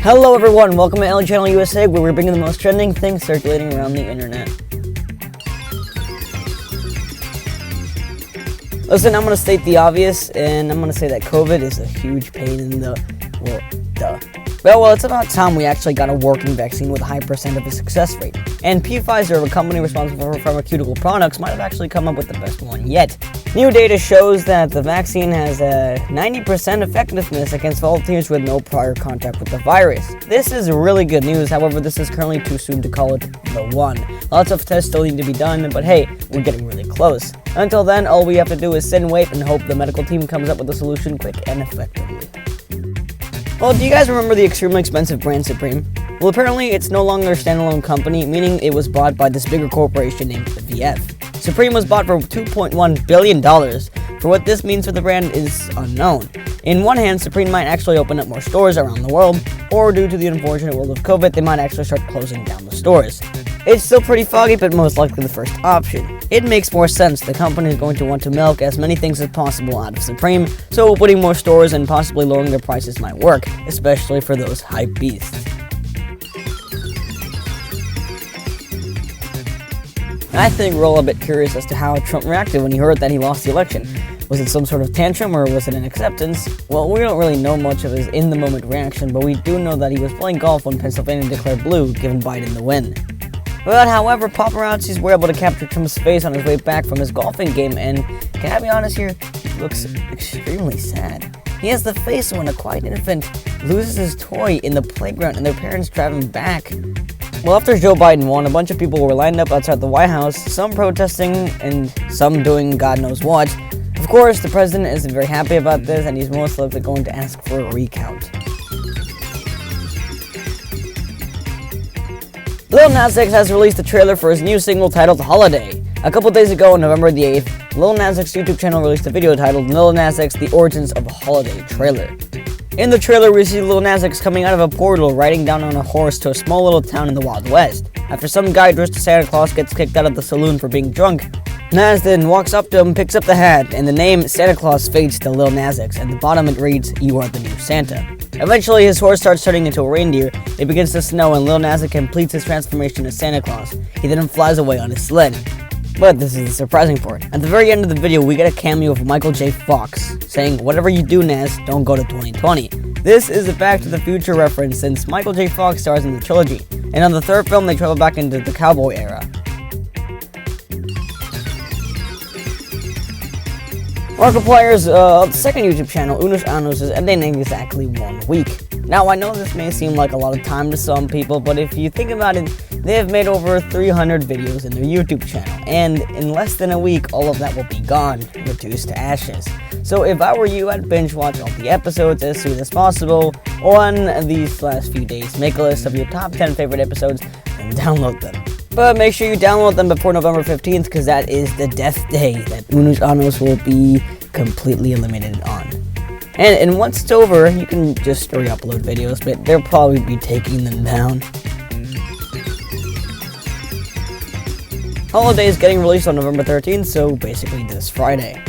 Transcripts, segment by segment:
Hello everyone, welcome to L Channel USA, where we're bringing the most trending things circulating around the internet. Listen, I'm going to state the obvious, and I'm going to say that COVID is a huge pain in the, well, it's about time we actually got a working vaccine with a high percent of a success rate. And Pfizer, a company responsible for pharmaceutical products, might have actually come up with the best one yet. New data shows that the vaccine has a 90% effectiveness against volunteers with no prior contact with the virus. This is really good news, however, this is currently too soon to call it the one. Lots of tests still need to be done, but hey, we're getting really close. Until then, all we have to do is sit and wait and hope the medical team comes up with a solution quick and effectively. Well, do you guys remember the extremely expensive brand Supreme? Well, apparently it's no longer a standalone company, meaning it was bought by this bigger corporation named VF. Supreme was bought for $2.1 billion. For what this means for the brand is unknown. In one hand, Supreme might actually open up more stores around the world, or due to the unfortunate world of COVID, they might actually start closing down the stores. It's still pretty foggy, but most likely the first option. It makes more sense. The company is going to want to milk as many things as possible out of Supreme, so opening more stores and possibly lowering their prices might work, especially for those hype beasts. I think we're all a bit curious as to how Trump reacted when he heard that he lost the election. Was it some sort of tantrum, or was it an acceptance? Well, we don't really know much of his in-the-moment reaction, but we do know that he was playing golf when Pennsylvania declared blue, giving Biden the win. But however, paparazzis were able to capture Trump's face on his way back from his golfing game, and can I be honest here, he looks extremely sad. He has the face of when a quiet infant loses his toy in the playground and their parents drive him back. Well, after Joe Biden won, a bunch of people were lined up outside the White House, some protesting and some doing God knows what. Of course, the president isn't very happy about this, and he's most likely going to ask for a recount. Lil Nas X has released a trailer for his new single titled Holiday. A couple days ago, on November the 8th, Lil Nas X YouTube channel released a video titled Lil Nas X The Origins of Holiday trailer. In the trailer, we see Lil Nas X coming out of a portal riding down on a horse to a small little town in the Wild West. After some guy dressed as Santa Claus gets kicked out of the saloon for being drunk, Nas then walks up to him, picks up the hat, and the name Santa Claus fades to Lil Nas X. At the bottom it reads, "You are the new Santa." Eventually, his horse starts turning into a reindeer, it begins to snow, and Lil Nas X completes his transformation to Santa Claus. He then flies away on his sled. But this is the surprising part. At the very end of the video, we get a cameo of Michael J. Fox, saying, "Whatever you do, Nas, don't go to 2020. This is a Back to the Future reference, since Michael J. Fox stars in the trilogy, and on the third film, they travel back into the cowboy era. Markiplier's second YouTube channel, Unos Anos, is ending in exactly 1 week. Now, I know this may seem like a lot of time to some people, but if you think about it, they have made over 300 videos in their YouTube channel, and in less than a week, all of that will be gone, reduced to ashes. So if I were you, I'd binge watch all the episodes as soon as possible on these last few days. Make a list of your top 10 favorite episodes and download them. But make sure you download them before November 15th, because that is the death day that Unos Anos will be completely eliminated on. And once it's over, you can just re-upload videos, but they'll probably be taking them down. Holiday is getting released on November 13th, so basically this Friday.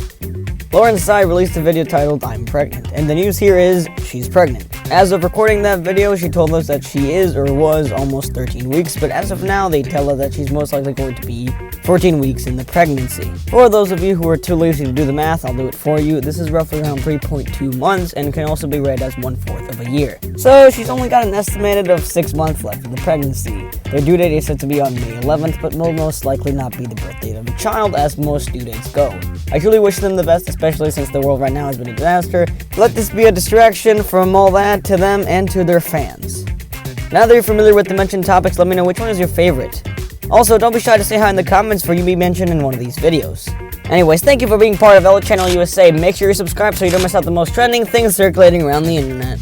Laurenzside released a video titled "I'm Pregnant," and the news here is she's pregnant. As of recording that video, she told us that she is or was almost 13 weeks, but as of now, they tell her that she's most likely going to be 14 weeks in the pregnancy. For those of you who are too lazy to do the math, I'll do it for you. This is roughly around 3.2 months and can also be read as 1/4 of a year. So she's only got an estimated of 6 months left in the pregnancy. Their due date is set to be on May 11th, but will most likely not be the birth date of the child, as most due dates go. I truly wish them the best, especially since the world right now has been a disaster. Let this be a distraction from all that to them and to their fans. Now that you're familiar with the mentioned topics, let me know which one is your favorite. Also, don't be shy to say hi in the comments for you to be mentioned in one of these videos. Anyways, thank you for being part of L Channel USA. Make sure you subscribe so you don't miss out the most trending things circulating around the internet.